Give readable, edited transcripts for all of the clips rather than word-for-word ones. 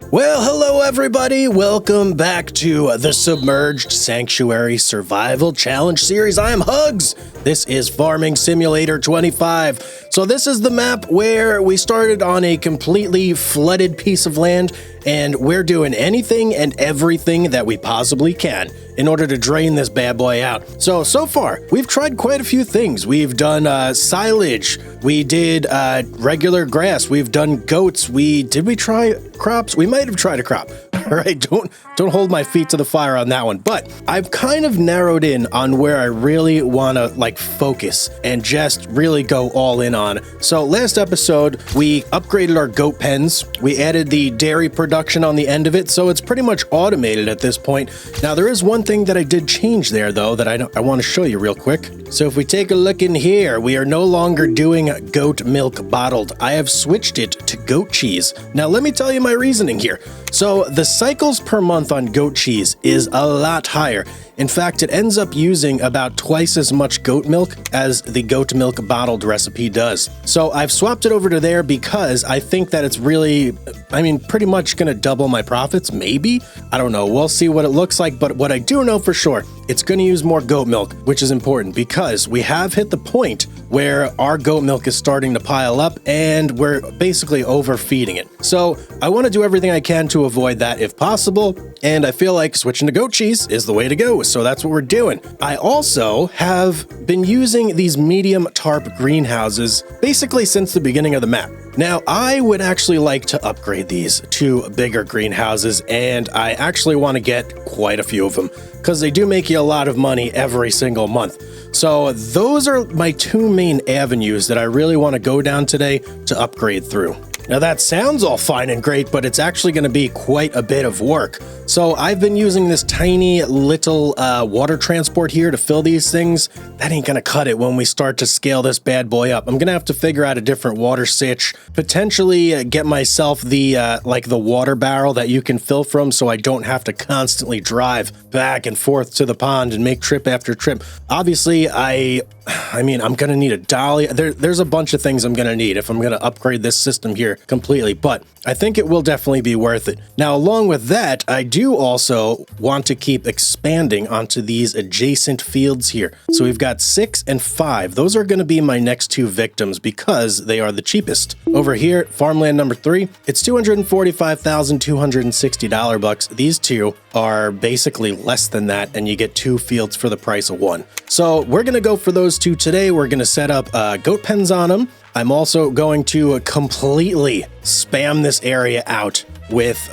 Well, hello everybody. Welcome back to the Submerged Sanctuary Survival Challenge series. I am Hugz. This is Farming Simulator 25. So this is the map where we started on a completely flooded piece of land, and we're doing anything and everything that we possibly can in order to drain this bad boy out. So far, we've tried quite a few things. We've done silage. We did regular grass. We've done goats. Did we try crops? We might have tried a crop. All right, don't hold my feet to the fire on that one. But I've kind of narrowed in on where I really want to focus and just really go all in on. So last episode, we upgraded our goat pens. We added the dairy production on the end of it, so it's pretty much automated at this point. Now, there is one thing that I did change there, though, that I want to show you real quick. So if we take a look in here, we are no longer doing goat milk bottled. I have switched it to goat cheese. Now, let me tell you my reasoning here. So the cycles per month on goat cheese is a lot higher. In fact, it ends up using about twice as much goat milk as the goat milk bottled recipe does. So I've swapped it over to there because I think that it's really, pretty much going to double my profits, maybe? I don't know. We'll see what it looks like. But what I do know for sure, it's going to use more goat milk, which is important because we have hit the point where our goat milk is starting to pile up and we're basically overfeeding it. So I want to do everything I can to avoid that if possible. And I feel like switching to goat cheese is the way to go. So that's what we're doing. I also have been using these medium tarp greenhouses basically since the beginning of the map. Now, I would actually like to upgrade these to bigger greenhouses, and I actually want to get quite a few of them because they do make you a lot of money every single month. So those are my two main avenues that I really want to go down today to upgrade through. Now that sounds all fine and great, but it's actually going to be quite a bit of work. So I've been using this tiny little water transport here to fill these things. That ain't going to cut it when we start to scale this bad boy up. I'm going to have to figure out a different water sitch, potentially get myself the the water barrel that you can fill from so I don't have to constantly drive back and forth to the pond and make trip after trip. Obviously, I'm going to need a dolly. There's a bunch of things I'm going to need if I'm going to upgrade this system here completely, but I think it will definitely be worth it. Now, along with that, I do also want to keep expanding onto these adjacent fields here. So we've got 6 and 5. Those are going to be my next two victims because they are the cheapest. Over here, farmland number 3, it's $245,260 bucks. These two are basically less than that, and you get 2 fields for the price of 1. So we're going to go for those 2 today. We're going to set up goat pens on them. I'm also going to completely spam this area out with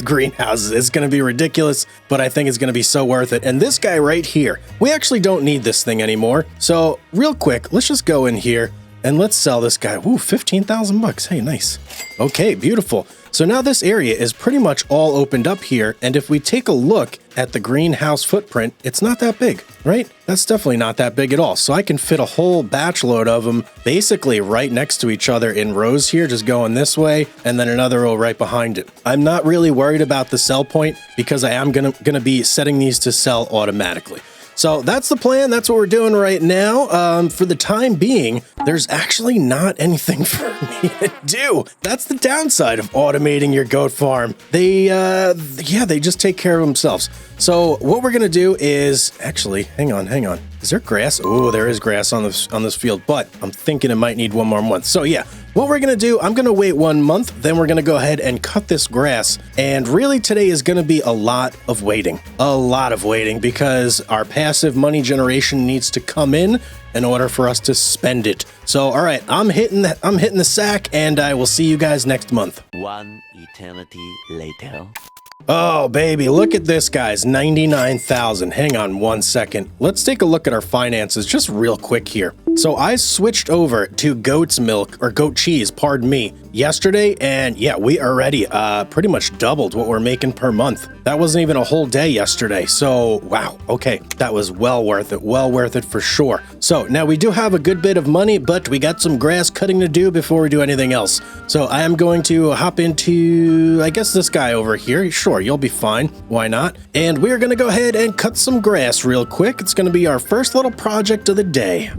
greenhouses. It's going to be ridiculous, but I think it's going to be so worth it. And this guy right here, we actually don't need this thing anymore. So real quick, let's just go in here and let's sell this guy. Ooh, 15,000 bucks. Hey, nice. Okay, beautiful. So now this area is pretty much all opened up here, and if we take a look at the greenhouse footprint, it's not that big, right? That's definitely not that big at all. So I can fit a whole batch load of them basically right next to each other in rows here, just going this way, and then another row right behind it. I'm not really worried about the sell point because I am gonna be setting these to sell automatically. So that's the plan. That's what we're doing right now. For the time being, there's actually not anything for me to do. That's the downside of automating your goat farm. They just take care of themselves. So what we're going to do is actually, hang on. Is there grass? Oh, there is grass on this field, but I'm thinking it might need 1 more month. So yeah, what we're going to do, I'm going to wait 1 month, then we're going to go ahead and cut this grass. And really today is going to be a lot of waiting because our passive money generation needs to come in order for us to spend it. So, all right, I'm hitting the sack, and I will see you guys next month. 1 eternity later. Oh, baby, look at this, guys. 99,000. Hang on 1 second. Let's take a look at our finances just real quick here. So I switched over to goat's milk, or goat cheese, pardon me, yesterday, and yeah, we already pretty much doubled what we're making per month. That wasn't even a whole day yesterday, so wow, okay, that was well worth it for sure. So now we do have a good bit of money, but we got some grass cutting to do before we do anything else. So I am going to hop into, I guess, this guy over here. Sure, you'll be fine, why not? And we're gonna go ahead and cut some grass real quick. It's gonna be our first little project of the day.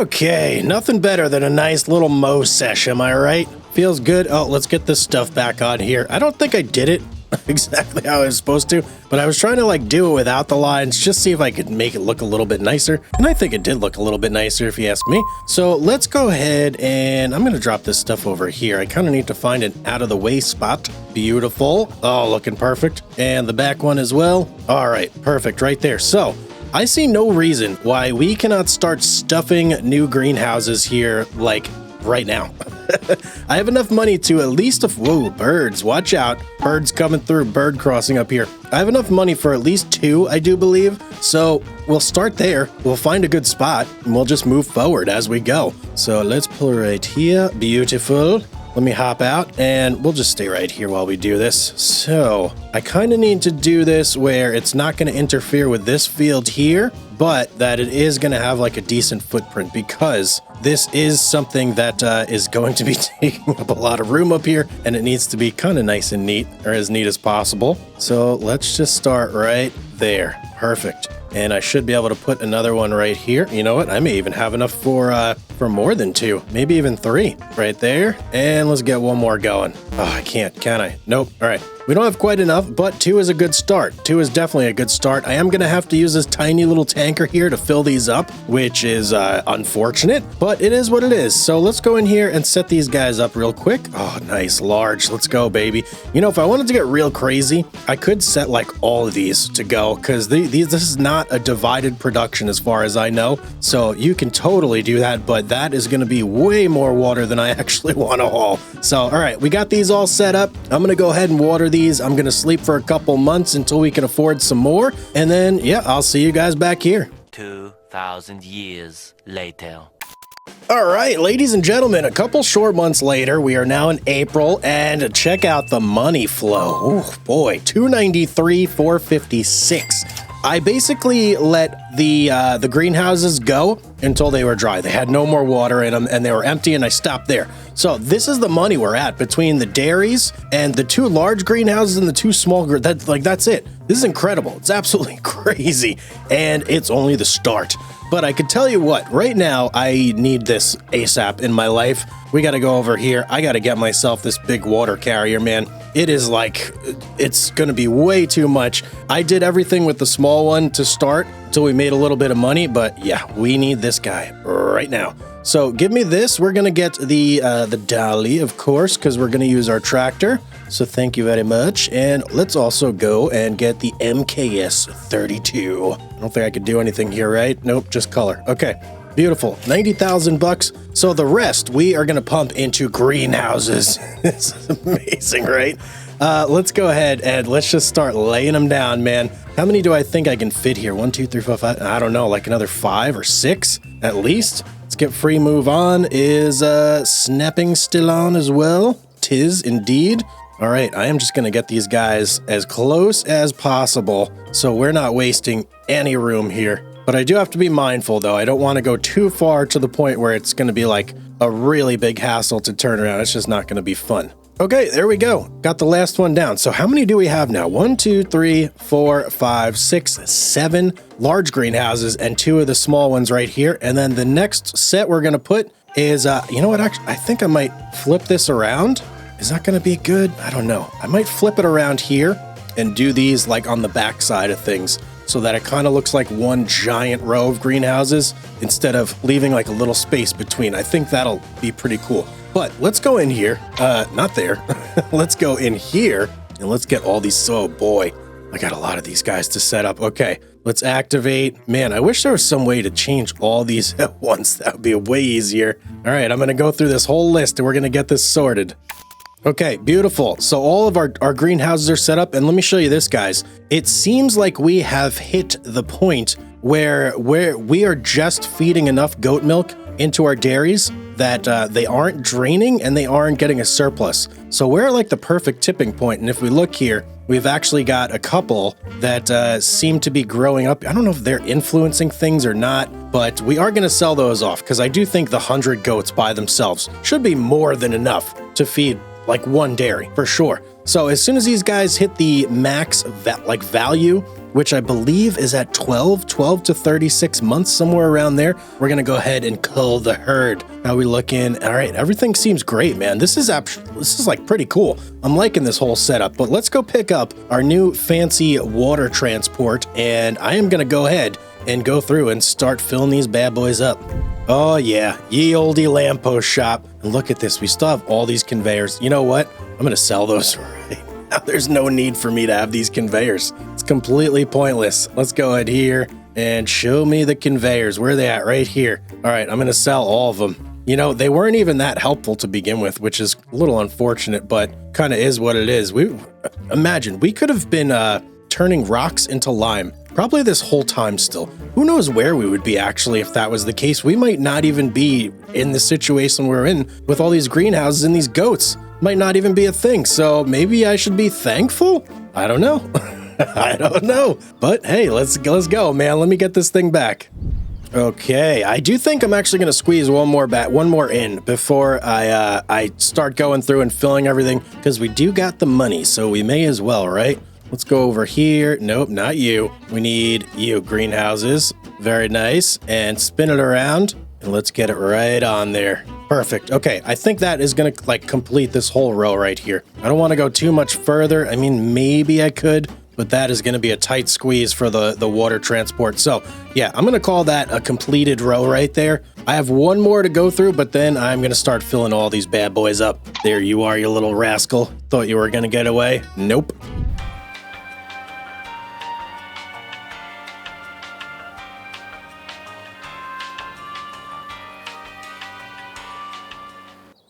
Okay, nothing better than a nice little mow sesh, am I right? Feels good. Oh, let's get this stuff back on here. I don't think I did it exactly how I was supposed to, but I was trying to like do it without the lines, just see if I could make it look a little bit nicer. And I think it did look a little bit nicer if you ask me. So let's go ahead and I'm going to drop this stuff over here. I kind of need to find an out of the way spot. Beautiful. Oh, looking perfect. And the back one as well. All right, perfect right there. So I see no reason why we cannot start stuffing new greenhouses here like right now. I have enough money to at least, whoa, birds, watch out. Birds coming through, bird crossing up here. I have enough money for at least 2, I do believe. So we'll start there. We'll find a good spot and we'll just move forward as we go. So let's pull right here. Beautiful. Let me hop out and we'll just stay right here while we do this. So I kind of need to do this where it's not going to interfere with this field here, but that it is going to have like a decent footprint because this is something that is going to be taking up a lot of room up here and it needs to be kind of nice and neat, or as neat as possible. So let's just start right there. Perfect. And I should be able to put another one right here. You know what? I may even have enough for more than 2, maybe even 3 right there. And let's get one more going. Oh, I can't, can I? Nope. All right. We don't have quite enough, but 2 is a good start. 2 is definitely a good start. I am going to have to use this tiny little tanker here to fill these up, which is unfortunate, but it is what it is. So let's go in here and set these guys up real quick. Oh, nice, large. Let's go, baby. You know, if I wanted to get real crazy, I could set like all of these to go because this is not a divided production as far as I know. So you can totally do that, but that is going to be way more water than I actually want to haul. So, all right, we got these all set up. I'm going to go ahead and water these. I'm going to sleep for a couple months until we can afford some more. And then, yeah, I'll see you guys back here. 2,000 years later. All right, ladies and gentlemen, a couple short months later, we are now in April, and check out the money flow. Oh boy, 293,456. I basically let the greenhouses go until they were dry. They had no more water in them and they were empty, and I stopped there. So this is the money we're at between the dairies and the 2 large greenhouses and the 2 small. That's it. This is incredible. It's absolutely crazy, and it's only the start. But I could tell you what, right now I need this ASAP in my life. We got to go over here. I got to get myself this big water carrier, man. It is like, it's going to be way too much. I did everything with the small one to start until we made a little bit of money, but yeah, we need this guy right now. So give me this. We're going to get the dolly, of course, because we're going to use our tractor. So thank you very much. And let's also go and get the MKS 32. I don't think I could do anything here, right? Nope, just color. Okay. Beautiful. 90,000 bucks. So the rest we are going to pump into greenhouses. This is amazing, right? Let's go ahead and let's just start laying them down, man. How many do I think I can fit here? 1, 2, 3, 4, 5. I don't know, like another 5 or 6 at least. Let's get free move on. Is snapping still on as well? 'Tis indeed. All right, I am just going to get these guys as close as possible so we're not wasting any room here. But I do have to be mindful, though. I don't want to go too far to the point where it's going to be like a really big hassle to turn around. It's just not going to be fun. Okay, there we go. Got the last one down. So how many do we have now? 1, 2, 3, 4, 5, 6, 7 large greenhouses and 2 of the small ones right here. And then the next set we're going to put is, you know what? Actually, I think I might flip this around. Is that going to be good? I don't know. I might flip it around here and do these like on the back side of things, so that it kind of looks like one giant row of greenhouses instead of leaving like a little space between. I think that'll be pretty cool. But let's go in here. Not there. Let's go in here and let's get all these. Oh boy, I got a lot of these guys to set up. Okay, let's activate. Man, I wish there was some way to change all these at once. That would be way easier. All right, I'm going to go through this whole list and we're going to get this sorted. Okay, beautiful. So all of our greenhouses are set up, and let me show you this, guys. It seems like we have hit the point where we are just feeding enough goat milk into our dairies that they aren't draining and they aren't getting a surplus. So we're at like the perfect tipping point. And if we look here, we've actually got a couple that seem to be growing up. I don't know if they're influencing things or not, but we are going to sell those off because I do think the 100 goats by themselves should be more than enough to feed like one dairy for sure. So as soon as these guys hit the max value, which I believe is at 12 to 36 months, somewhere around there, we're gonna go ahead and cull the herd. How we looking? All right, everything seems great, man. This is like pretty cool. I'm liking this whole setup, but let's go pick up our new fancy water transport, and I am gonna go ahead and go through and start filling these bad boys up. Oh yeah, ye olde lamppost shop. And look at this, we still have all these conveyors. You know what? I'm gonna sell those right now. There's no need for me to have these conveyors. It's completely pointless. Let's go ahead here and show me the conveyors. Where are they at? Right here. All right, I'm gonna sell all of them. You know, they weren't even that helpful to begin with, which is a little unfortunate, but kind of is what it is. Imagine, we could have been turning rocks into lime probably this whole time still. Who knows where we would be actually if that was the case. We might not even be in the situation we're in with all these greenhouses and these goats. Might not even be a thing. So maybe I should be thankful? I don't know. I don't know. But hey, let's go, man. Let me get this thing back. Okay, I do think I'm actually going to squeeze one more in before I start going through and filling everything, because we do got the money, so we may as well, right? Let's go over here. Nope, not you. We need you, greenhouses. Very nice. And spin it around, and let's get it right on there. Perfect. Okay, I think that is going to like complete this whole row right here. I don't want to go too much further. I mean, maybe I could, but that is going to be a tight squeeze for the water transport. So yeah, I'm going to call that a completed row right there. I have one more to go through, but then I'm going to start filling all these bad boys up. There you are, you little rascal. Thought you were going to get away. Nope.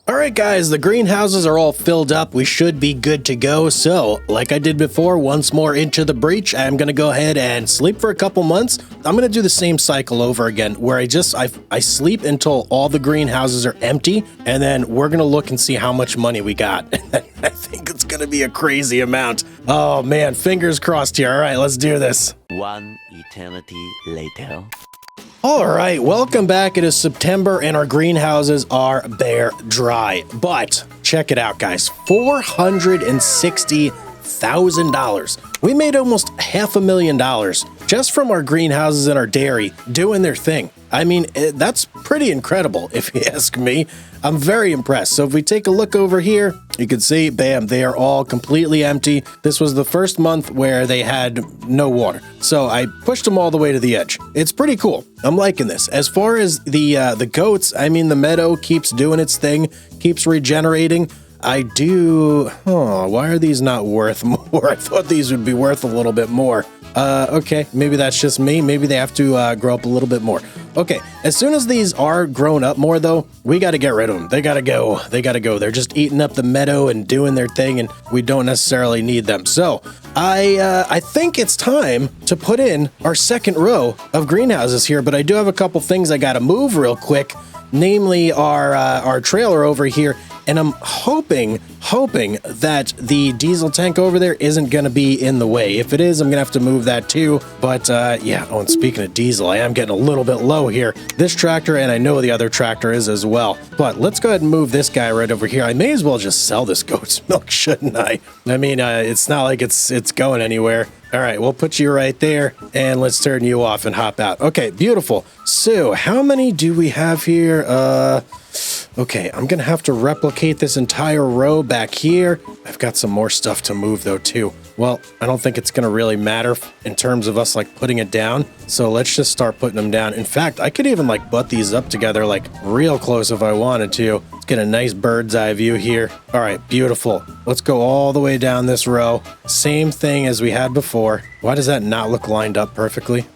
All right, guys, the greenhouses are all filled up. We should be good to go. So, like I did before, once more into the breach, I'm going to go ahead and sleep for a couple months. I'm going to do the same cycle over again, where I sleep until all the greenhouses are empty, and then we're going to look and see how much money we got. I think it's going to be a crazy amount. Oh, man, fingers crossed here. All right, let's do this. One eternity later. All right, welcome back. It is September and our greenhouses are bare dry. But check it out, guys. $460,000. We made almost $500,000 just from our greenhouses and our dairy doing their thing. I mean, that's pretty incredible, if you ask me. I'm very impressed. So if we take a look over here, you can see, bam, they are all completely empty. This was the first month where they had no water. So I pushed them all the way to the edge. It's pretty cool. I'm liking this. As far as the goats, I mean, the meadow keeps doing its thing, keeps regenerating. Why are these not worth more? I thought these would be worth a little bit more. Okay, maybe that's just me. Maybe they have to grow up a little bit more. Okay, as soon as these are grown up more, though, we got to get rid of them. They got to go. They got to go. They're just eating up the meadow and doing their thing, and we don't necessarily need them. So I think it's time to put in our second row of greenhouses here, but I do have a couple things I got to move real quick, namely our trailer over here. And I'm hoping that the diesel tank over there isn't going to be in the way. If it is, I'm going to have to move that too. But yeah, oh, and speaking of diesel, I am getting a little bit low here. This tractor, and I know the other tractor is as well. But let's go ahead and move this guy right over here. I may as well just sell this goat's milk, shouldn't I? I mean, it's not like it's going anywhere. All right, we'll put you right there, and let's turn you off and hop out. Okay, beautiful. So how many do we have here? Okay, I'm going to have to replicate this entire row back here. I've got some more stuff to move, though, too. Well, I don't think it's going to really matter in terms of us, like, putting it down. So let's just start putting them down. In fact, I could even, like, butt these up together, like, real close if I wanted to. Let's get a nice bird's eye view here. All right, beautiful. Let's go all the way down this row. Same thing as we had before. Why does that not look lined up perfectly?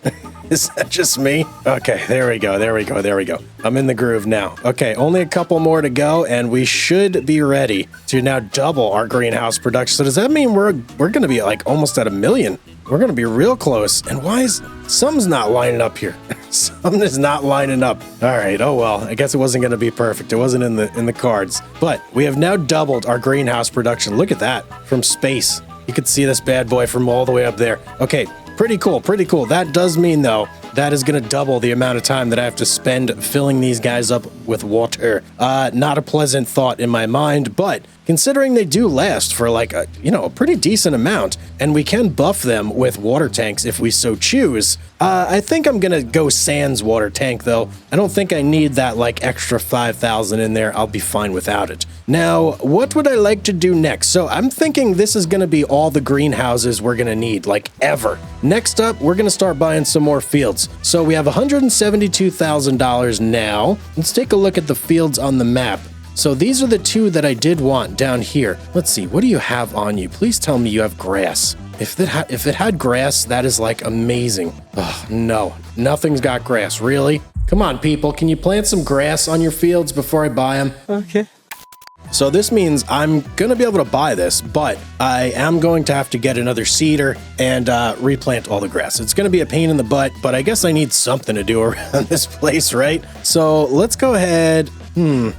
Is that just me? Okay, there we go, there we go, there we go. I'm in the groove now. Okay, only a couple more to go, and we should be ready to now double our greenhouse production. So does that mean we're going to be like almost at 1 million? We're going to be real close. And why is something's not lining up here? Something is not lining up. All right, oh well, I guess it wasn't going to be perfect. It wasn't in the cards. But we have now doubled our greenhouse production. Look at that from space. You could see this bad boy from all the way up there. Okay. Pretty cool, pretty cool. That does mean, though, that is going to double the amount of time that I have to spend filling these guys up with water. Not a pleasant thought in my mind, but considering they do last for like a pretty decent amount, and we can buff them with water tanks if we so choose. I think I'm gonna go sans water tank though. I don't think I need that like extra 5,000 in there. I'll be fine without it. Now, what would I like to do next? So I'm thinking this is gonna be all the greenhouses we're gonna need, like ever. Next up, we're gonna start buying some more fields. So we have $172,000 now. Let's take a look at the fields on the map. So these are the two that I did want down here. Let's see, what do you have on you? Please tell me you have grass. If it had grass, that is like amazing. Oh, no, nothing's got grass, really? Come on, people, can you plant some grass on your fields before I buy them? Okay. So this means I'm gonna be able to buy this, but I am going to have to get another seeder and replant all the grass. It's gonna be a pain in the butt, but I guess I need something to do around this place, right? So let's go ahead. You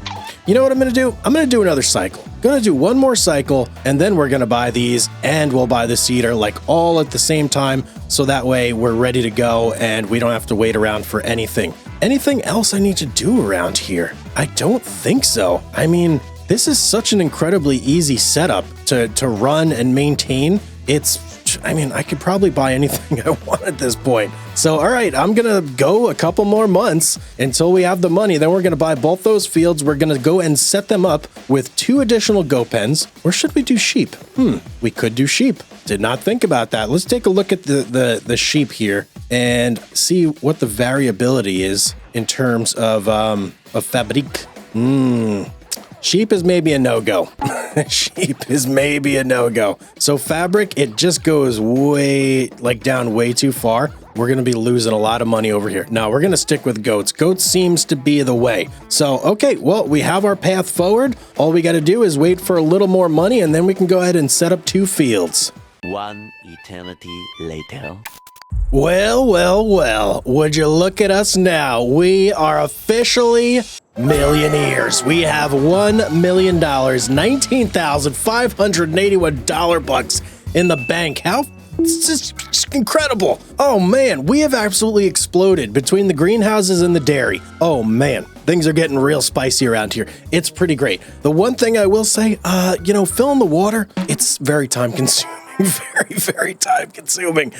know what I'm gonna do? I'm gonna do another cycle. Gonna do one more cycle, and then we're gonna buy these, and we'll buy the seeder like all at the same time, so that way we're ready to go and we don't have to wait around for anything. Anything else I need to do around here? I don't think so. I mean, this is such an incredibly easy setup to run and maintain. I could probably buy anything I want at this point. So, all right, I'm gonna go a couple more months until we have the money. Then we're gonna buy both those fields. We're gonna go and set them up with 2 additional goat pens. Or should we do sheep? We could do sheep. Did not think about that. Let's take a look at the sheep here and see what the variability is in terms of fabric. Sheep is maybe a no-go. Sheep is maybe a no-go. So fabric, it just goes down way too far. We're going to be losing a lot of money over here. No, we're going to stick with goats. Goats seems to be the way. So, okay, well, we have our path forward. All we got to do is wait for a little more money, and then we can go ahead and set up 2 fields. One eternity later. Well, would you look at us now? We are officially millionaires. We have $1 million, $19,581 bucks in the bank. It's just incredible. Oh man, we have absolutely exploded between the greenhouses and the dairy. Oh man, things are getting real spicy around here. It's pretty great. The one thing I will say, filling the water, it's very time consuming. Very time consuming.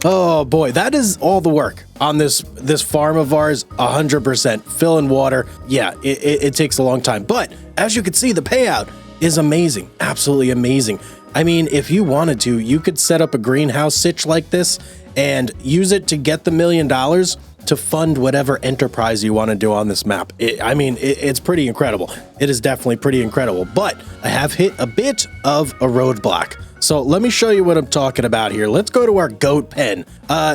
Oh boy, that is all the work on this farm of ours. 100% filling water. Yeah, it takes a long time, but as you can see, the payout is amazing. Absolutely amazing. I mean, if you wanted to, you could set up a greenhouse sitch like this and use it to get the $1 million to fund whatever enterprise you want to do on this map. It's pretty incredible. It is definitely pretty incredible, but I have hit a bit of a roadblock. So let me show you what I'm talking about here. Let's go to our goat pen.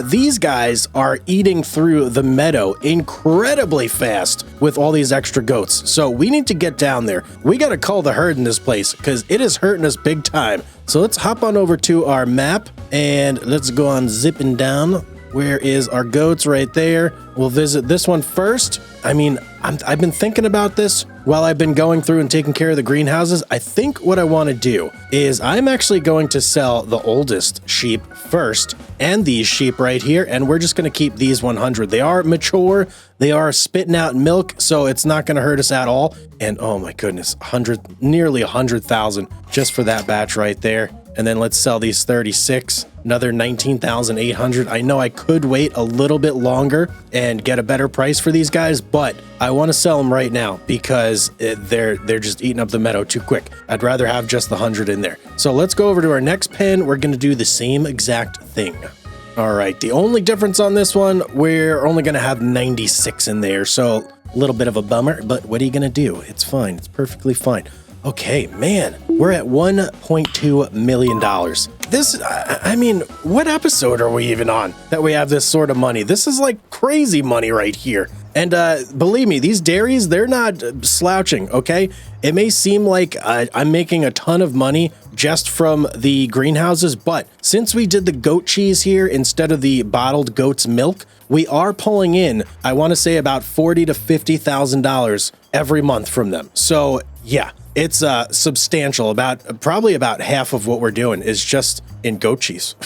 These guys are eating through the meadow incredibly fast with all these extra goats. So we need to get down there. We got to call the herd in this place because it is hurting us big time. So let's hop on over to our map and let's go on zipping down. Where is our goats? Right there. We'll visit this one first. I've been thinking about this while I've been going through and taking care of the greenhouses. I think what I want to do is I'm actually going to sell the oldest sheep first and these sheep right here, and we're just going to keep these 100. They are mature, they are spitting out milk, so it's not going to hurt us at all. And oh my goodness, nearly 100,000 just for that batch right there. And then let's sell these 36, another 19,800. I know I could wait a little bit longer and get a better price for these guys, but I want to sell them right now because they're just eating up the meadow too quick. I'd rather have just the 100 in there. So let's go over to our next pen. We're going to do the same exact thing. All right, the only difference on this one, we're only going to have 96 in there. So a little bit of a bummer, but what are you going to do? It's fine. It's perfectly fine. Okay, man, we're at $1.2 million. What episode are we even on that we have this sort of money? This is like crazy money right here. And believe me, these dairies, they're not slouching, okay? It may seem like I'm making a ton of money just from the greenhouses, but since we did the goat cheese here instead of the bottled goat's milk, we are pulling in, I want to say about $40,000 to $50,000 every month from them. So yeah, it's substantial. Probably about half of what we're doing is just in goat cheese.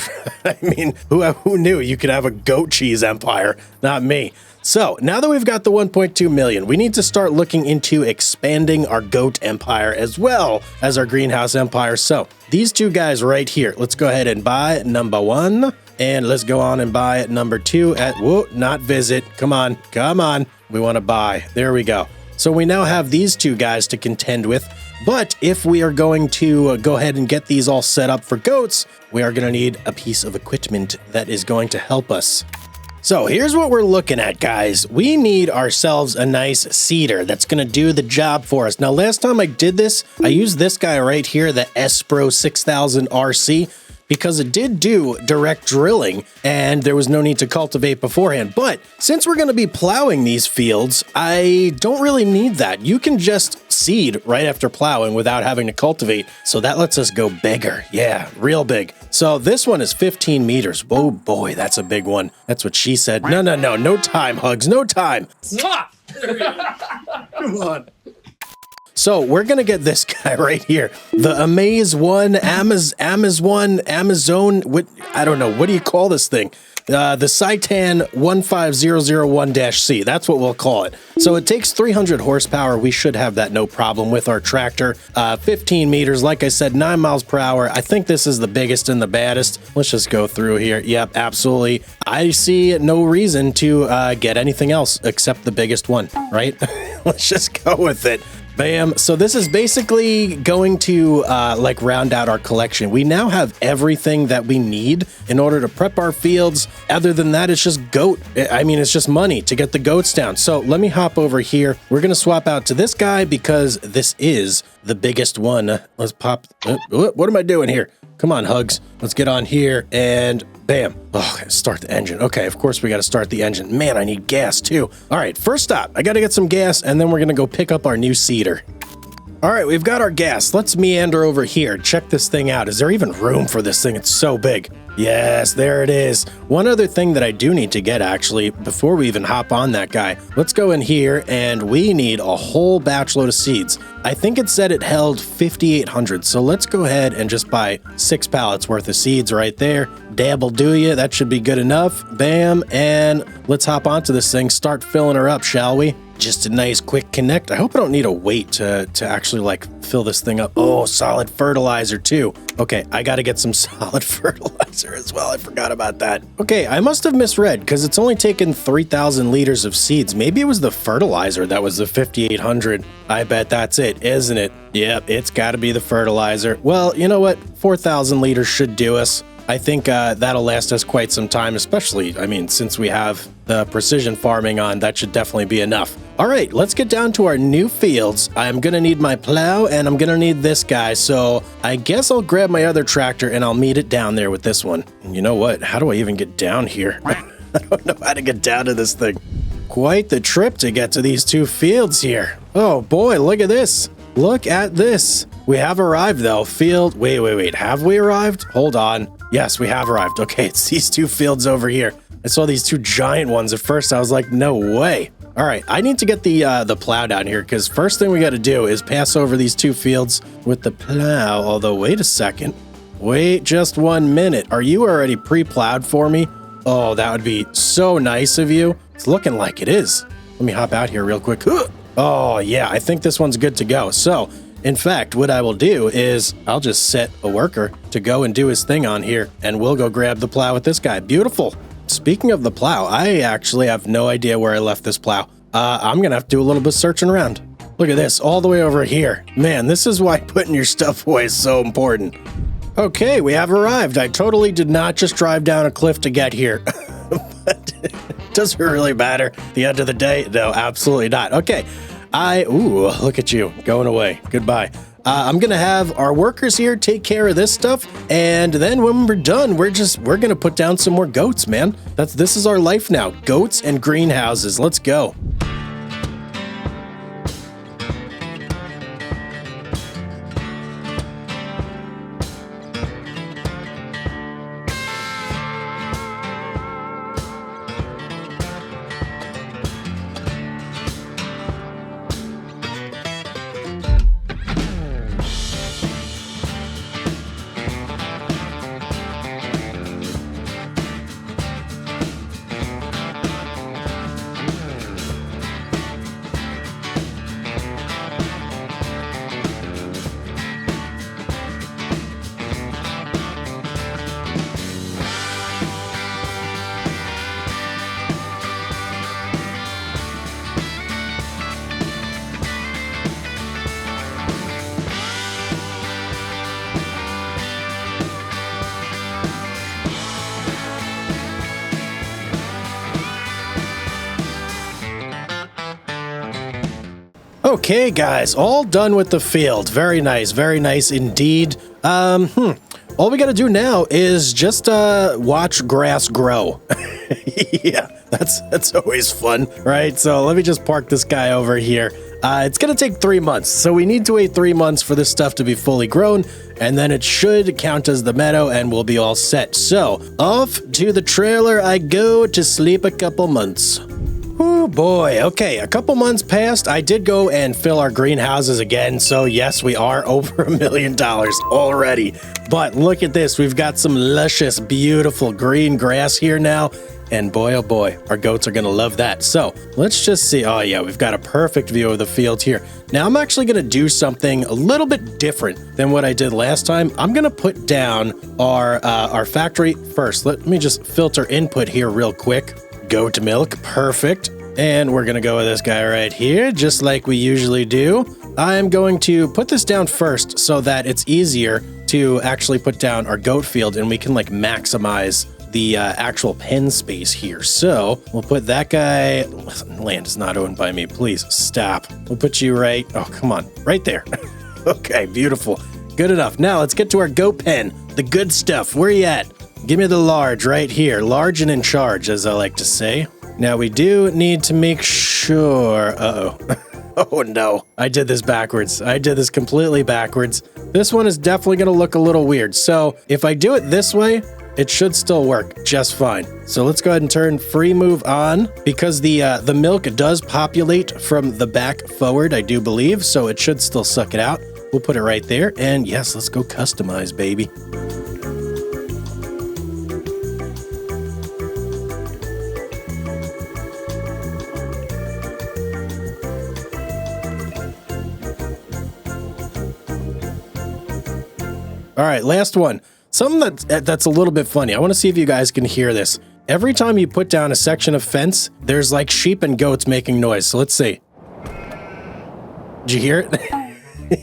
I mean, who knew you could have a goat cheese empire? Not me. So now that we've got the 1.2 million, we need to start looking into expanding our goat empire as well as our greenhouse empire. So these two guys right here, let's go ahead and buy number 1, and let's go on and buy number 2 at, whoa, not visit. Come on. We want to buy. There we go. So we now have these two guys to contend with. But if we are going to go ahead and get these all set up for goats, we are going to need a piece of equipment that is going to help us. So here's what we're looking at, guys. We need ourselves a nice seeder that's going to do the job for us. Now, last time I did this, I used this guy right here, the Espro 6000 RC, because it did do direct drilling and there was no need to cultivate beforehand. But since we're going to be plowing these fields, I don't really need that. You can just seed right after plowing without having to cultivate. So that lets us go bigger. Yeah, real big. So this one is 15 meters. Oh boy, that's a big one. That's what she said. No time, Hugz, no time. Come on. So we're going to get this guy right here. The Amazon, what, I don't know. What do you call this thing? The Citan 15001-C. That's what we'll call it. So it takes 300 horsepower. We should have that no problem with our tractor. 15 meters, like I said, 9 miles per hour. I think this is the biggest and the baddest. Let's just go through here. Yep, absolutely. I see no reason to get anything else except the biggest one, right? Let's just go with it. Bam. So this is basically going to like round out our collection. We now have everything that we need in order to prep our fields. Other than that, it's just goat. I mean, it's just money to get the goats down. So let me hop over here. We're going to swap out to this guy because this is the biggest one. Let's pop. What am I doing here? Come on, Hugz. Let's get on here and bam. Oh, start the engine. Okay, of course we got to start the engine. Man, I need gas too. All right, first stop. I got to get some gas and then we're going to go pick up our new seeder. All right, we've got our gas. Let's meander over here. Check this thing out. Is there even room for this thing? It's so big. Yes, there it is. One other thing that I do need to get, actually, before we even hop on that guy, let's go in here and we need a whole batch load of seeds. I think it said it held 5,800, so let's go ahead and just buy 6 pallets worth of seeds right there. Dabble do ya. That should be good enough. Bam, and let's hop onto this thing, start filling her up, shall we? Just a nice quick connect. I hope I don't need a weight to actually like fill this thing up. Oh, solid fertilizer too. Okay, I got to get some solid fertilizer as well. I forgot about that. Okay, I must have misread because it's only taken 3,000 liters of seeds. Maybe it was the fertilizer that was the 5,800. I bet that's it, isn't it? Yep, it's got to be the fertilizer. Well, you know what? 4,000 liters should do us. I think that'll last us quite some time, especially, I mean, since we have the precision farming on, that should definitely be enough. All right, let's get down to our new fields. I'm going to need my plow and I'm going to need this guy. So I guess I'll grab my other tractor and I'll meet it down there with this one. And you know what? How do I even get down here? I don't know how to get down to this thing. Quite the trip to get to these two fields here. Oh boy, look at this. Look at this. We have arrived though. Field, wait. Have we arrived? Hold on. Yes, we have arrived. Okay, it's these two fields over here. I saw these two giant ones at first. I was like, no way. All right, I need to get the plow down here because first thing we got to do is pass over these two fields with the plow. Although, wait a second. Wait just 1 minute. Are you already pre-plowed for me? Oh, that would be so nice of you. It's looking like it is. Let me hop out here real quick. Oh, yeah, I think this one's good to go. So, in fact, what I will do is I'll just set a worker to go and do his thing on here, and we'll go grab the plow with this guy. Beautiful. Speaking of the plow, I actually have no idea where I left this plow. I'm going to have to do a little bit of searching around. Look at this, all the way over here. Man, this is why putting your stuff away is so important. Okay, we have arrived. I totally did not just drive down a cliff to get here. But it doesn't really matter. At the end of the day, no, absolutely not. Okay. Ooh, look at you going away. Goodbye. I'm going to have our workers here take care of this stuff. And then when we're done, we're going to put down some more goats, man. This is our life now. Goats and greenhouses. Let's go. Okay, guys, all done with the field. Very nice indeed. All we gotta do now is just watch grass grow. Yeah, that's always fun, right? So let me just park this guy over here. It's gonna take 3 months, so we need to wait 3 months for this stuff to be fully grown, and then it should count as the meadow and we'll be all set. So off to the trailer I go to sleep a couple months. Oh boy, okay, a couple months passed. I did go and fill our greenhouses again, so yes, we are over $1 million already. But look at this, we've got some luscious, beautiful green grass here now, and boy, oh boy, our goats are gonna love that. So let's just see. Oh yeah, we've got a perfect view of the field here. Now I'm actually gonna do something a little bit different than what I did last time. I'm gonna put down our factory first. Let me just filter input here real quick. Goat milk, perfect. And we're gonna go with this guy right here, just like we usually do. I'm going to put this down first so that it's easier to actually put down our goat field and we can like maximize the actual pen space here. So we'll put that guy, land is not owned by me, please stop. We'll put you right, oh come on, right there. Okay, beautiful, good enough. Now let's get to our goat pen, the good stuff. Where you at? Give me the large right here, large and in charge, as I like to say. Now we do need to make sure, oh no, I did this backwards. I did this completely backwards. This one is definitely gonna look a little weird. So if I do it this way, it should still work just fine. So let's go ahead and turn free move on because the milk does populate from the back forward, I do believe. So it should still suck it out. We'll put it right there. And yes, let's go customize, baby. All right, last one. Something that's a little bit funny. I want to see if you guys can hear this. Every time you put down a section of fence, there's like sheep and goats making noise. So let's see. Did you hear it?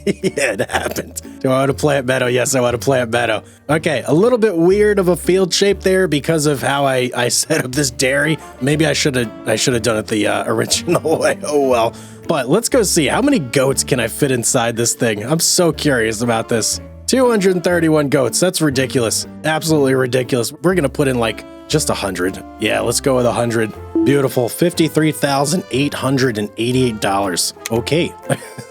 Yeah, it happened. Do I want to plant meadow? Yes, I want to plant meadow. Okay, a little bit weird of a field shape there because of how I set up this dairy. Maybe I should have done it the original way. Oh well. But let's go see how many goats can I fit inside this thing. I'm so curious about this. 231 goats. That's ridiculous. Absolutely ridiculous. We're going to put in like just 100. Yeah, let's go with 100. Beautiful. $53,888. Okay,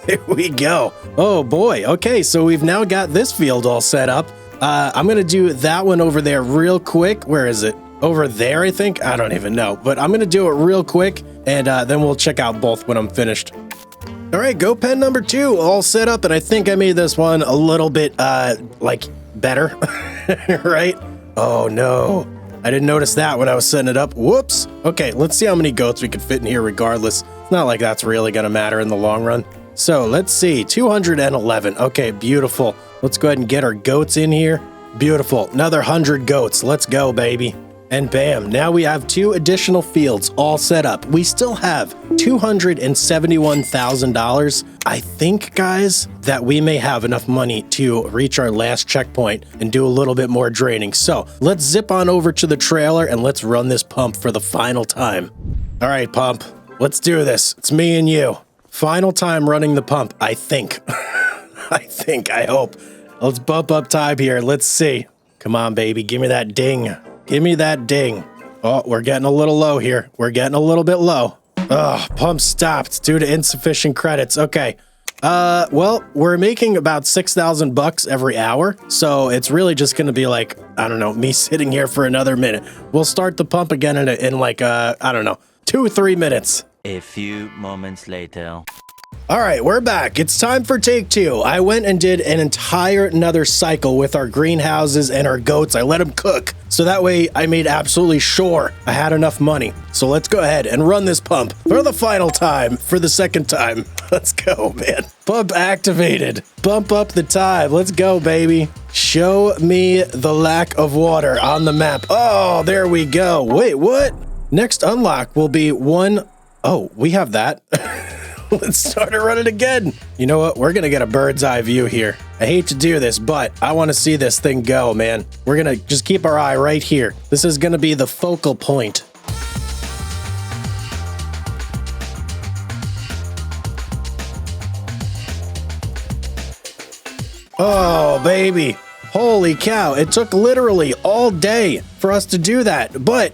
there we go. Oh boy. Okay, so we've now got this field all set up. I'm going to do that one over there real quick. Where is it? Over there, I think. I don't even know, but I'm going to do it real quick and then we'll check out both when I'm finished. All right, goat pen number 2 all set up, and I think I made this one a little bit like better, right? Oh no, I didn't notice that when I was setting it up. Whoops. Okay, let's see how many goats we can fit in here regardless. It's not like that's really gonna matter in the long run. So let's see, 211. Okay, beautiful. Let's go ahead and get our goats in here. Beautiful, another 100 goats. Let's go, baby. And bam, now we have 2 additional fields all set up. We still have $271,000. I think, guys, that we may have enough money to reach our last checkpoint and do a little bit more draining. So let's zip on over to the trailer and let's run this pump for the final time. All right, pump, let's do this. It's me and you. Final time running the pump, I think. I hope. Let's bump up time here. Let's see. Come on, baby, give me that ding. Give me that ding. Oh, we're getting a little low here. We're getting a little bit low. Oh, pump stopped due to insufficient credits. Okay. Well, we're making about 6,000 bucks every hour. So it's really just going to be like, I don't know, me sitting here for another minute. We'll start the pump again in like, I don't know, 2 or 3 minutes. A few moments later. All right, we're back. It's time for take 2. I went and did an entire another cycle with our greenhouses and our goats. I let them cook. So that way I made absolutely sure I had enough money. So let's go ahead and run this pump for the final time, for the second time. Let's go, man. Pump activated. Bump up the time. Let's go, baby. Show me the lack of water on the map. Oh, there we go. Wait, what? Next unlock will be 1. Oh, we have that. Let's start it running again. You know what? We're going to get a bird's eye view here. I hate to do this, but I want to see this thing go, man. We're going to just keep our eye right here. This is going to be the focal point. Oh, baby. Holy cow. It took literally all day for us to do that, but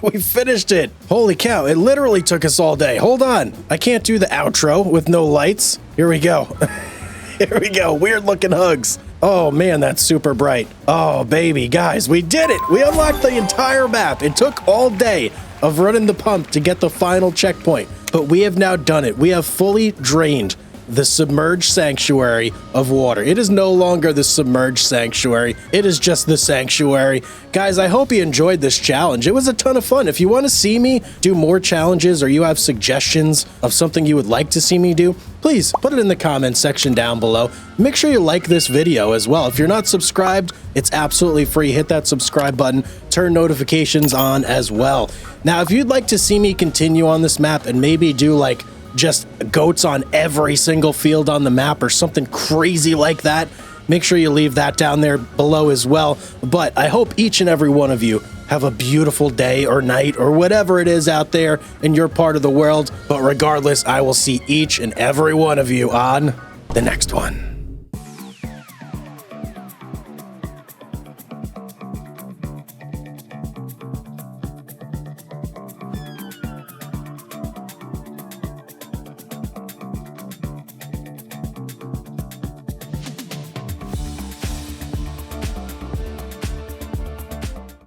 we finished it. Holy cow. It literally took us all day. Hold on. I can't do the outro with no lights. Here we go. Here we go. Weird looking Hugz. Oh man, that's super bright. Oh baby, guys, we did it. We unlocked the entire map. It took all day of running the pump to get the final checkpoint, but we have now done it. We have fully drained the submerged sanctuary of water. It is no longer the submerged sanctuary. It is just the sanctuary. Guys, I hope you enjoyed this challenge. It was a ton of fun. If you want to see me do more challenges or you have suggestions of something you would like to see me do, please put it in the comments section down below. Make sure you like this video as well. If you're not subscribed, it's absolutely free. Hit that subscribe button, turn notifications on as well. Now, if you'd like to see me continue on this map and maybe do like just goats on every single field on the map or something crazy like that, make sure you leave that down there below as well. But I hope each and every one of you have a beautiful day or night or whatever it is out there in your part of the world. But regardless, I will see each and every one of you on the next one.